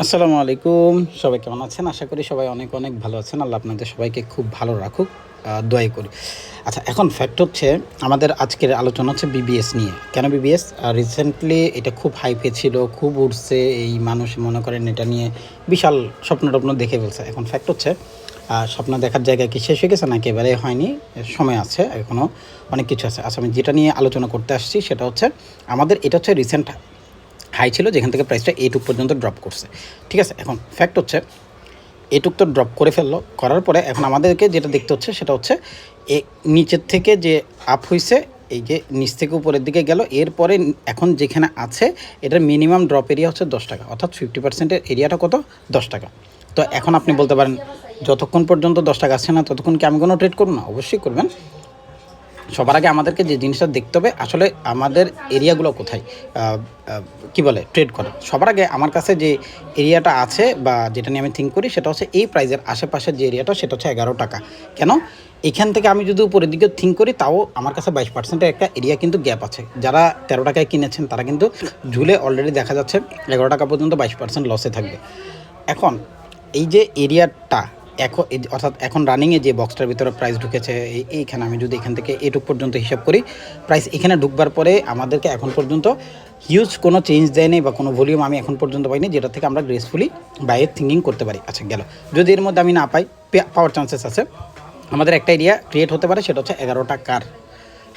আসসালামু আলাইকুম। সবাই কেমন আছেন? আশা করি সবাই অনেক অনেক ভালো আছেন। আল্লাহ আপনাদের সবাইকে খুব ভালো রাখুক, দোয়াই করি। আচ্ছা, এখন ফ্যাক্ট হচ্ছে আমাদের আজকের আলোচনা হচ্ছে বিবিএস নিয়ে। কেন বিবিএস? রিসেন্টলি এটা খুব হাইপে ছিল, খুব উঠছে। এই মানুষ মনে করেন এটা নিয়ে বিশাল স্বপ্ন-টপ্ন দেখে ফেলছে। এখন ফ্যাক্ট হচ্ছে স্বপ্ন দেখার জায়গা কি শেষ হয়ে গেছে না একেবারে হয়নি? সময় আছে, এখনও অনেক কিছু আছে। আচ্ছা, আমি যেটা নিয়ে আলোচনা করতে আসছি সেটা হচ্ছে আমাদের এটা হচ্ছে রিসেন্ট হাই ছিল, যেখান থেকে প্রাইসটা এইটুক পর্যন্ত ড্রপ করছে। ঠিক আছে, এখন ফ্যাক্ট হচ্ছে এটুক তো ড্রপ করে ফেললো, করার পরে এখন আমাদেরকে যেটা দেখতে হচ্ছে সেটা হচ্ছে নিচের থেকে যে আপ হয়েছে, এই যে নিচ থেকে উপরের দিকে গেল, এরপরে এখন যেখানে আছে এটার মিনিমাম ড্রপ এরিয়া হচ্ছে 10 টাকা, অর্থাৎ 50%-এর এরিয়াটা কত? 10 টাকা। তো এখন আপনি বলতে পারেন যতক্ষণ পর্যন্ত 10 টাকা আসছে না ততক্ষণ কি আমি কোনো ট্রেড করবো না? অবশ্যই করবেন। সবার আগে আমাদেরকে যে জিনিসটা দেখতে হবে আসলে আমাদের এরিয়াগুলো কোথায় কি বলে ট্রেড করা। সবার আগে আমার কাছে যে এরিয়াটা আছে বা যেটা নিয়ে আমি থিঙ্ক করি সেটা হচ্ছে এই প্রাইজের আশেপাশের যে এরিয়াটা সেটা হচ্ছে 11 টাকা। কেন? এখান থেকে আমি যদি উপরের দিকে থিঙ্ক করি তাও আমার কাছে 22%-এর একটা এরিয়া কিন্তু গ্যাপ আছে। যারা 13 টাকায় কিনেছেন তারা কিন্তু ঝুলে অলরেডি দেখা যাচ্ছে 11 টাকা পর্যন্ত 22% লসে থাকবে। এখন এই যে এরিয়াটা এখন অর্থাৎ এখন রানিংয়ে যে বক্সটার ভিতরে প্রাইস ঢুকেছে, এইখানে আমি যদি এখান থেকে এটুক পর্যন্ত হিসাব করি, প্রাইস এখানে ঢুকবার পরে আমাদেরকে এখন পর্যন্ত হিউজ কোনো চেঞ্জ দেয়নি বা কোনো ভলিউম আমি এখন পর্যন্ত পাইনি যেটা থেকে আমরা গ্রেসফুলি বাইরে থিঙ্কিং করতে পারি। আচ্ছা, গেল। যদি এর মধ্যে আমি না পাই, পাওয়ার চান্সেস আছে। আমাদের একটা এরিয়া ক্রিয়েট হতে পারে, সেটা হচ্ছে 11 টাকার।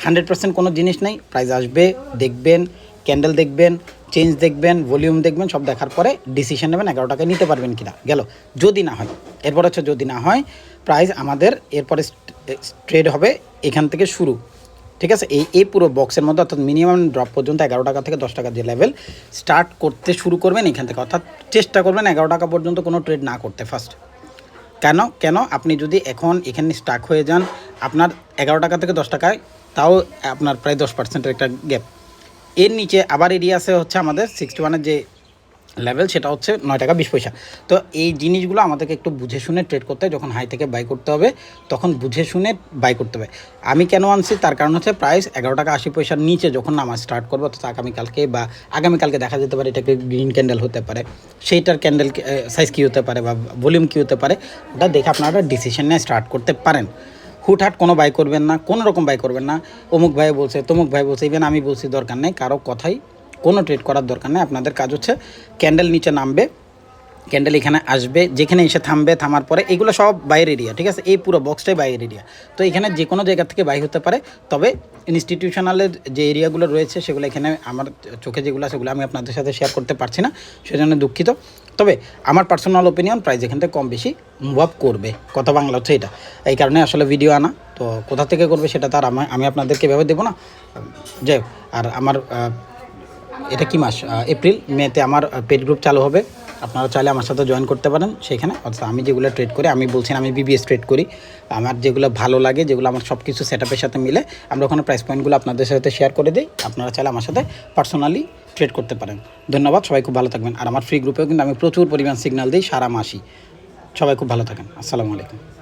100% কোনো জিনিস নেই, প্রাইস আসবে, দেখবেন, ক্যান্ডেল দেখবেন, চেঞ্জ দেখবেন, ভলিউম দেখবেন, সব দেখার পরে ডিসিশন নেবেন 11 টাকায় নিতে পারবেন কিনা। গেল। যদি না হয়, এরপর হচ্ছে যদি না হয় প্রাইস আমাদের এরপরে ট্রেড হবে এখান থেকে শুরু। ঠিক আছে, এই পুরো বক্সের মধ্যে অর্থাৎ মিনিমাম ড্রপ পর্যন্ত 11 টাকা থেকে 10 টাকার যে লেভেল স্টার্ট করতে শুরু করবেন এখান থেকে, অর্থাৎ চেষ্টা করবেন 11 টাকা পর্যন্ত কোনো ট্রেড না করতে ফার্স্ট। কেন আপনি যদি এখন এখানে স্টাক হয়ে যান আপনার 11 টাকা থেকে 10 টাকায়, তাও আপনার প্রায় 10%-এর একটা গ্যাপ। এর নিচে আবার এরিয়া আছে হচ্ছে আমাদের 61-এর যে লেভেল সেটা হচ্ছে 9 টাকা 20 পয়সা। তো এই জিনিসগুলো আমাদেরকে একটু বুঝে শুনে ট্রেড করতে হয়। যখন হাই থেকে বাই করতে হবে তখন বুঝে শুনে বাই করতে হবে। আমি কেন আনছি তার কারণ হচ্ছে প্রাইস 11 টাকা 80 পয়সার নিচে যখন নামা স্টার্ট করবো, অর্থাৎ আগামীকালকে দেখা যেতে পারে এটাকে গ্রিন ক্যান্ডেল হতে পারে, সেইটার ক্যান্ডেল সাইজ কী হতে পারে বা ভলিউম কী হতে পারে, ওটা দেখে আপনারা ডিসিশন নিয়ে স্টার্ট করতে পারেন। হুটহাট কোনো বাই করবেন না, কোনো রকম বাই করবেন না। অমুক ভাই বলছে, তমুক ভাই বলছে, ইভেন আমি বলছি, দরকার নেই কারো কথাই, কোনো ট্রেড করার দরকার নেই। আপনাদের কাজ হচ্ছে ক্যান্ডেল নিচে নামবে, ক্যান্ডেল এখানে আসবে, যেখানে এসে থামবে, থামার পরে এগুলো সব বাইরের এরিয়া। ঠিক আছে, এই পুরো বক্সটাই বাইরের এরিয়া। তো এখানে যে কোনো জায়গা থেকে বাই হতে পারে, তবে ইনস্টিটিউশনালের যে এরিয়াগুলো রয়েছে সেগুলো এখানে আমার চোখে যেগুলো সেগুলো আমি আপনাদের সাথে শেয়ার করতে পারছি না, সেজন্য দুঃখিত। তবে আমার পার্সোনাল ওপিনিয়ন প্রাইস এখান থেকে কম বেশি মুভ আপ করবে, কথা বাংলা হচ্ছে এটা। এই কারণে আসলে ভিডিও আনা, তো কোথা থেকে করবে সেটা তার আমি আপনাদেরকে ভেবে দেবো না। যাই হোক, আর আমার এটা কি মাস, এপ্রিল মেতে আমার পেড গ্রুপ চালু হবে। আপনারা চাইলে আমার সাথে জয়েন করতে পারেন সেখানে। অর্থাৎ আমি যেগুলো ট্রেড করি, আমি বলছি আমি বিবিএস ট্রেড করি, আমার যেগুলো ভালো লাগে, যেগুলো আমার সব কিছু সেটআপের সাথে মিলে, আমরা ওখানে প্রাইস পয়েন্টগুলো আপনাদের সাথে শেয়ার করে দিই। আপনারা চাইলে আমার সাথে পার্সোনালি ট্রেড করতে পারেন। ধন্যবাদ, সবাই খুব ভালো থাকবেন। আর আমার ফ্রি গ্রুপেও কিন্তু আমি প্রচুর পরিমাণ সিগন্যাল দিই সারা মাসই। সবাই খুব ভালো থাকেন। আসসালামু আলাইকুম।